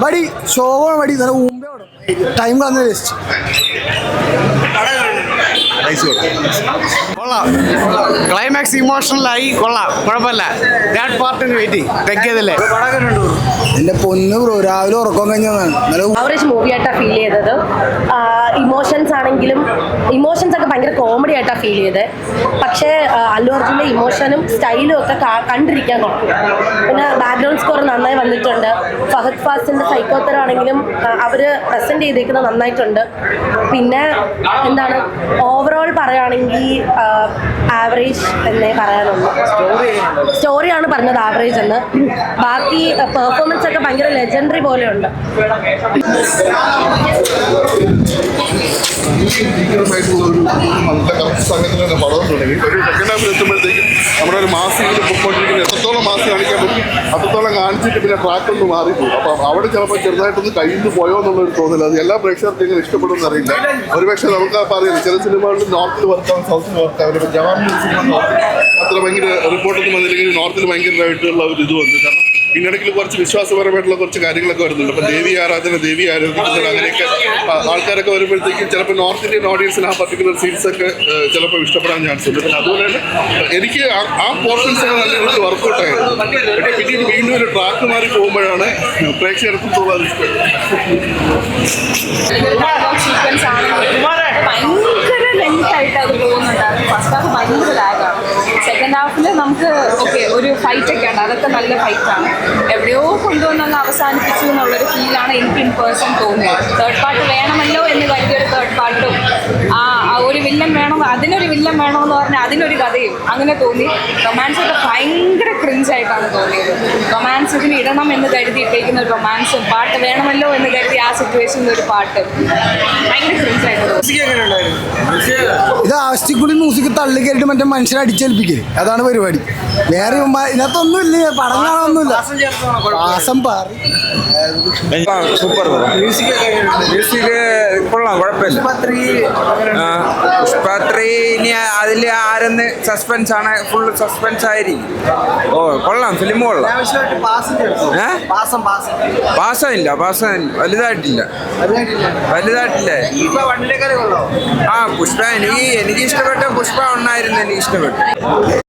ബടി show ബടി time കളഞ്ഞ waste. കൊള്ളാം, ക്ലൈമാക്സ് ഇമോഷണലായി, കൊള്ളാം, കുഴപ്പമില്ല. ദാറ്റ് പാർട്ടിന് വെയിറ്റിംഗ് തെക്കിയതല്ലേ. എന്റെ പൊന്ന് ബ്രോ, രാവിലെ ഉറക്കം കഴിഞ്ഞതാണ്. ആവറേജ് മൂവി ആയിട്ടാണ് ഫീൽ ചെയ്തത്. ഇമോഷൻസ് ആണെങ്കിലും ഇമോഷൻസ് ഒക്കെ ഭയങ്കര കോമഡി ആയിട്ടാണ് ഫീൽ ചെയ്തത്. പക്ഷേ അല്ലു അർജുൻ്റെ ഇമോഷനും സ്റ്റൈലും ഒക്കെ കണ്ടിരിക്കാൻ കൊള്ളാം. പിന്നെ ബാക്ക്ഗ്രൗണ്ട് സ്കോർ നന്നായി വന്നിട്ടുണ്ട്. ഫഹദ് ഫാസിൻ്റെ സൈക്കോത്തരം ആണെങ്കിലും അവർ പ്രസൻറ്റ് ചെയ്തേക്കുന്നത് നന്നായിട്ടുണ്ട്. പിന്നെ എന്താണ് ഓവറോൾ പറയുകയാണെങ്കിൽ ആവറേജ് എന്നേ പറയാനുള്ളൂ. സ്റ്റോറിയാണ് പറഞ്ഞത് ആവറേജ് എന്ന്. ബാക്കി പെർഫോമൻസ് ഒക്കെ ഭയങ്കര ലെജൻഡറി പോലെയുണ്ട്. നമ്മുടെ ഒരു മാസം പൊയ്ക്കൊണ്ടിരിക്കുന്നത് എത്രത്തോളം മാസം കാണിക്കാൻ പറ്റും അത്രത്തോളം കാണിച്ചിട്ട് പിന്നെ ട്രാക്ക് ഒന്ന് മാറിപ്പോകും. അപ്പം അവിടെ ചിലപ്പോൾ ചെറുതായിട്ടൊന്ന് കയ്യിൽ പോയോ എന്നുള്ളൊരു തോന്നില്ല. അത് എല്ലാ പ്രേക്ഷകർക്കും എങ്ങനെ ഇഷ്ടപ്പെടുമെന്ന് അറിയില്ല. ഒരുപക്ഷെ നമുക്ക് പറയുന്നത് ചില സിനിമകളിൽ നോർത്തിൽ വർക്കാവും സൗത്തിൽ വർക്കാവും. ജവാൻ സിനിമ അത്ര ഭയങ്കര റിപ്പോർട്ടൊന്നും വന്നില്ലെങ്കിൽ നോർത്തിൽ ഭയങ്കരമായിട്ടുള്ള ഒരു ഇത് വന്നു. കാരണം ഇതിനിടയ്ക്ക് കുറച്ച് വിശ്വാസപരമായിട്ടുള്ള കുറച്ച് കാര്യങ്ങളൊക്കെ വരുന്നുണ്ട്. അപ്പം ദേവി ആരാധിക്കുന്നത് അങ്ങനെയൊക്കെ ആൾക്കാരൊക്കെ വരുമ്പോഴത്തേക്കും ചിലപ്പോൾ നോർത്ത് ഇന്ത്യൻ ഓഡിയൻസിന് ആ പർട്ടിക്കുലർ സീൻസൊക്കെ ചിലപ്പോൾ ഇഷ്ടപ്പെടാൻ ചാൻസ് ഉണ്ട്. പിന്നെ അതുപോലെ തന്നെ എനിക്ക് ആ പോർഷൻസൊക്കെ നല്ല രീതിയിൽ വർക്കൗട്ടായിരുന്നു. പക്ഷേ പിന്നീട് വീണ്ടും ഒരു ട്രാക്ക് മാറി പോകുമ്പോഴാണ് പ്രേക്ഷകർക്കും തോന്നാൻ ഇഷ്ടം. ഭയങ്കര ലെങ്ത് ആയിട്ട് അത് പോകുന്നുണ്ടായിരുന്നു. ഫസ്റ്റ് ഹാഫ് ഭയങ്കര ലാഗാണ്. സെക്കൻഡ് ഹാഫിൽ നമുക്ക് ഓക്കെ ഒരു ഫൈറ്റൊക്കെ ഉണ്ട്, അതൊക്കെ നല്ല ഫൈറ്റാണ്. എവിടെയോ കൊണ്ടുവന്നങ്ങ് അവസാനിപ്പിച്ചു എന്നുള്ളൊരു ഫീലാണ് എനിക്ക് ഇൻ പേഴ്സൺ തോന്നിയത്. തേർഡ് പാർട്ട് വേണമല്ലോ എന്ന് കരുതിയൊരു തേർഡ് പാർട്ടും ഒരു വില്ലൻ വേണം, അതിനൊരു വില്ലൻ വേണമെന്ന് പറഞ്ഞാൽ അതിനൊരു കഥയും അങ്ങനെ തോന്നി. റൊമാൻസ് ഒക്കെ ഭയങ്കര ക്രിഞ്ചായിട്ടാണ് തോന്നിയത്. റൊമാൻസ് ഇതിന് ഇടണം എന്ന് കരുതി ഇട്ടേക്കുന്ന ഒരു റൊമാൻസും പാട്ട് വേണമല്ലോ എന്ന് കരുതി ആ സിറ്റുവേഷനിൽ ഒരു പാട്ട് ഭയങ്കര ക്രിഞ്ചായിട്ട് തോന്നി. ഇത് ആസ്റ്റിക്കുള്ളി മ്യൂസിക് തള്ളി കയറിയിട്ട് മറ്റേ മനുഷ്യരെ അടിച്ചേൽപ്പിക്കേ, അതാണ് പരിപാടി. വേറെ ഇതിനകത്തൊന്നുമില്ല, പടം കാണാനൊന്നുമില്ല. സൂപ്പർ മ്യൂസിക് കൊള്ളാം, കുഴപ്പമില്ല. പുഷ്പ3 ഇനി അതിൽ ആരെന്ന് സസ്പെൻസ് ആണ്, ഫുൾ സസ്പെൻസ് ആയിരിക്കും. ഓ കൊള്ളാം, ഫിലിം കൊള്ളാം. പാസമില്ല വലുതായിട്ടില്ല. പുഷ്പ എനിക്ക് ഇഷ്ടപ്പെട്ട പുഷ്പ 1 ആയിരുന്നു എനിക്ക് ഇഷ്ടപ്പെട്ടു.